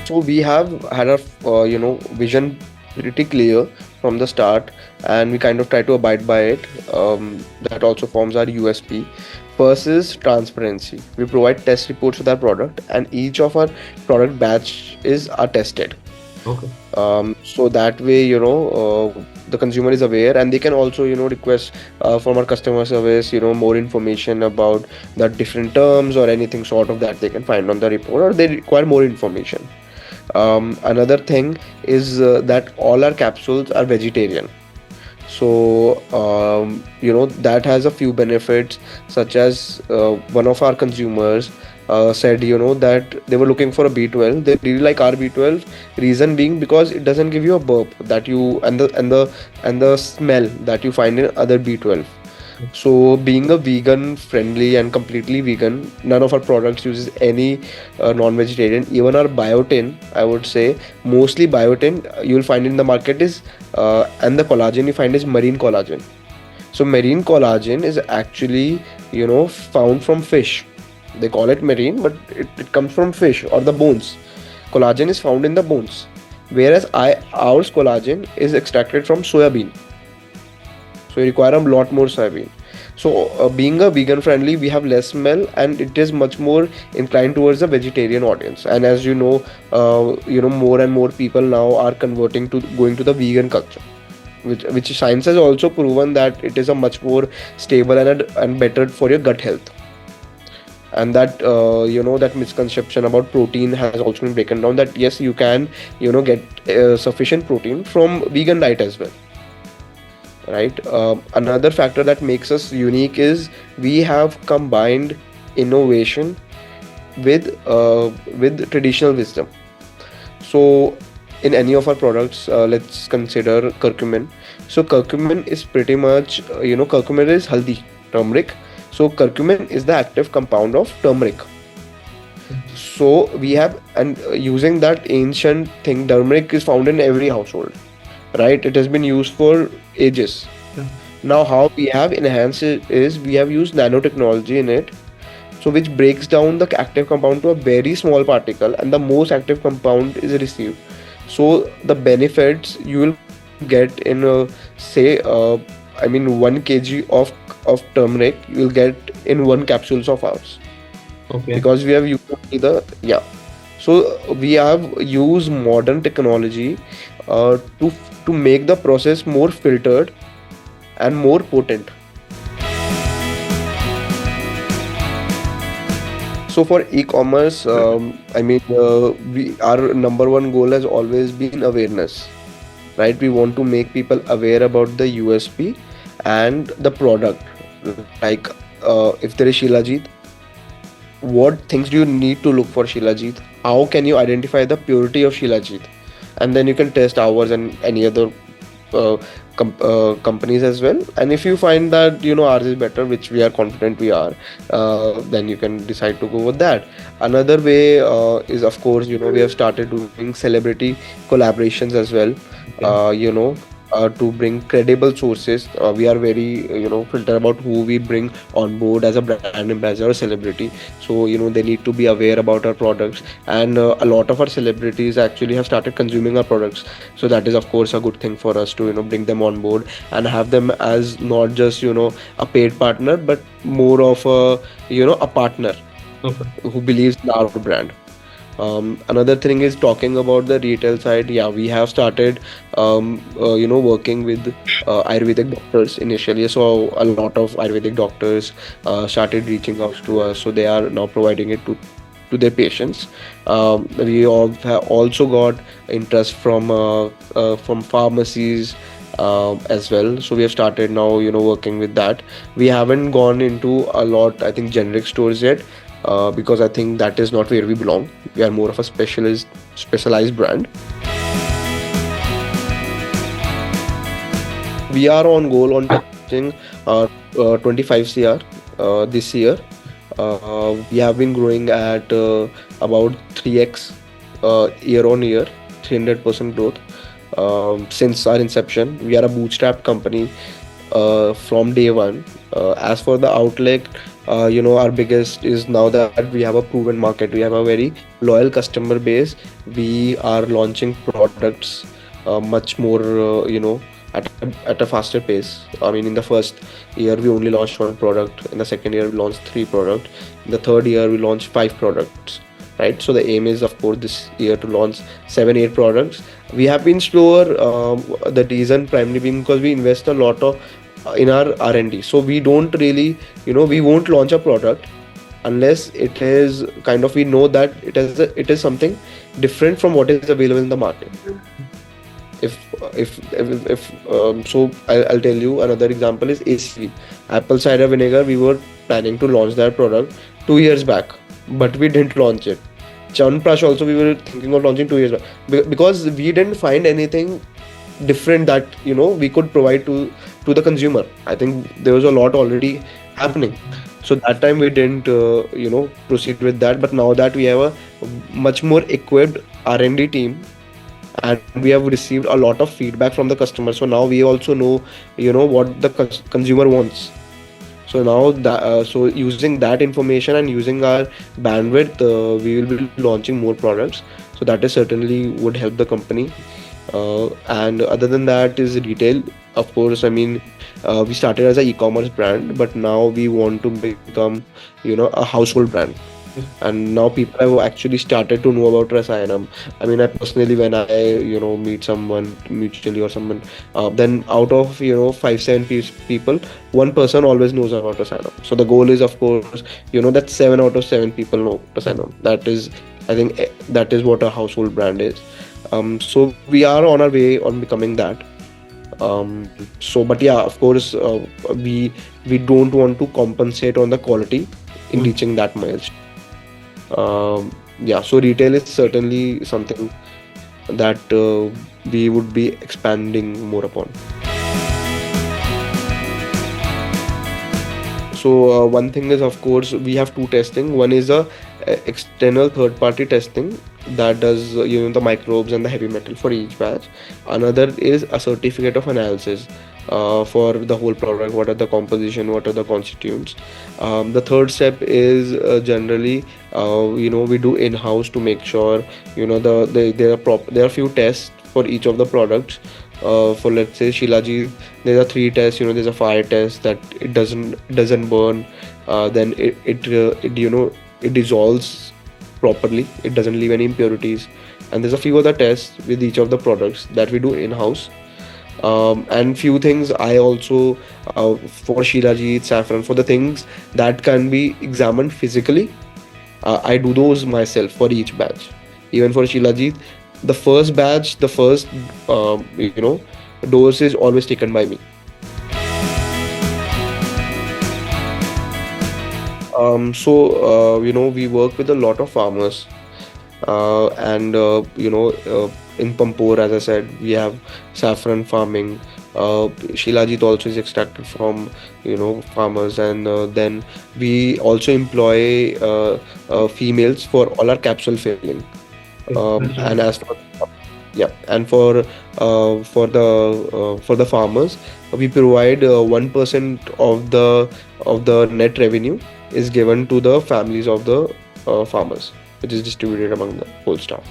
So we have had our vision pretty clear from the start, and we kind of try to abide by it. That also forms our USP. First is transparency. We provide test reports with our product, and each of our product batch is are tested. Okay. So that way, the consumer is aware, and they can also request from our customer service more information about the different terms or anything sort of that they can find on the report, or they require more information. Another thing is that all our capsules are vegetarian. So that has a few benefits, such as one of our consumers said that they were looking for a B12. They really like our B12. Reason being because it doesn't give you a burp that you and the smell that you find in other B12. So, being a vegan friendly and completely vegan, none of our products uses any non-vegetarian. Even our biotin, I would say, mostly biotin you'll find in the market is, and the collagen you find is marine collagen. So, marine collagen is actually found from fish. They call it marine, but it comes from fish or the bones. Collagen is found in the bones, whereas ours collagen is extracted from soya bean, so you require a lot more soybean. So being a vegan friendly, we have less smell, and it is much more inclined towards the vegetarian audience. And as more and more people now are converting to going to the vegan culture, which science has also proven that it is a much more stable and better for your gut health. And that that misconception about protein has also been broken down, that yes, you can get sufficient protein from vegan diet as well, right? Another factor that makes us unique is we have combined innovation with traditional wisdom. So in any of our products, let's consider curcumin. So curcumin is pretty much curcumin is haldi, turmeric. So curcumin is the active compound of turmeric. So we have, and using that ancient thing, turmeric is found in every household, right? It has been used for ages. Yeah. Now, how we have enhanced it is we have used nanotechnology in it, so which breaks down the active compound to a very small particle, and the most active compound is received. So the benefits you will get in say I mean 1 kg of turmeric you will get in one capsules of ours, Okay. because we have used only the yeah. So we have used modern technology to make the process more filtered and more potent. So for e-commerce, our number one goal has always been awareness, right? We want to make people aware about the USP and the product. Like, if there is Shilajit, what things do you need to look for Shilajit? How can you identify the purity of Shilajit? And then you can test ours and any other uh, companies as well. And if you find that ours is better, which we are confident we are, then you can decide to go with that. Another way is, of course, we have started doing celebrity collaborations as well. Okay. To bring credible sources. We are very filter about who we bring on board as a brand ambassador or celebrity. So they need to be aware about our products, and a lot of our celebrities actually have started consuming our products. So that is of course a good thing for us to bring them on board and have them as not just a paid partner, but more of a a partner Okay. who believes in our brand. Another thing is talking about the retail side. Yeah, we have started, working with Ayurvedic doctors initially. So a lot of Ayurvedic doctors started reaching out to us. So they are now providing it to their patients. We all have also got interest from pharmacies as well. So we have started now, working with that. We haven't gone into a lot, I think, generic stores yet, because I think that is not where we belong. We are more of a specialized brand. We are on goal on touching 25 CR this year. We have been growing at about 3x year on year, 300% growth since our inception. We are a bootstrap company from day one. As for the outlet, Our biggest is now that we have a proven market, we have a very loyal customer base. We are launching products much more, at a faster pace. I mean, in the first year we only launched one product, in the second year we launched three products, in the third year we launched five products, right? So the aim is, of course, this year to launch 7 8 products. We have been slower, the reason primarily being because we invest a lot of in our R&D. So we don't really, we won't launch a product unless it is kind of, we know that it is something different from what is available in the market. If I'll tell you another example is ACV, apple cider vinegar. We were planning to launch that product 2 years back, but we didn't launch it. Chyawanprash also we were thinking of launching 2 years back, because we didn't find anything different that we could provide to the consumer. I think there was a lot already happening, so that time we didn't proceed with that. But now that we have a much more equipped R&D team, and we have received a lot of feedback from the customer, so now we also know what the consumer wants. So now that, so using that information and using our bandwidth, we will be launching more products. So that is certainly would help the company. And other than that is retail. Of course, I mean, we started as a e-commerce brand, but now we want to become, a household brand. And now people have actually started to know about Rasayanam. I mean, I personally, when I meet someone mutually or someone, then out of 5 7 people, one person always knows about Rasayanam. So the goal is, of course, that 7 out of 7 people know Rasayanam. That is, I think, that is what a household brand is. So we are on our way on becoming that. But yeah, of course, we don't want to compensate on the quality in reaching that milestone. Yeah, so retail is certainly something that we would be expanding more upon. So one thing is, of course, we have two testing. One is a external third party testing that does the microbes and the heavy metal for each batch. Another is a certificate of analysis for the whole product. What are the composition? What are the constituents? The third step is generally we do in house to make sure there are there are few tests for each of the products. For, let's say, Shilajit, there are three tests. There's a fire test that it doesn't burn. Then it dissolves properly. It doesn't leave any impurities. And there's a few other tests with each of the products that we do in house. And few things I also, for Shilajit, saffron, for the things that can be examined physically, I do those myself for each batch. Even for Shilajit, the first batch, the first dose is always taken by me. We work with a lot of farmers, and in Pampore, as I said, we have saffron farming. Shilajit also is extracted from farmers, and then we also employ females for all our capsule filling. And as for yeah, and for the farmers, we provide 1% of the net revenue is given to the families of the farmers, which is distributed among the whole staff.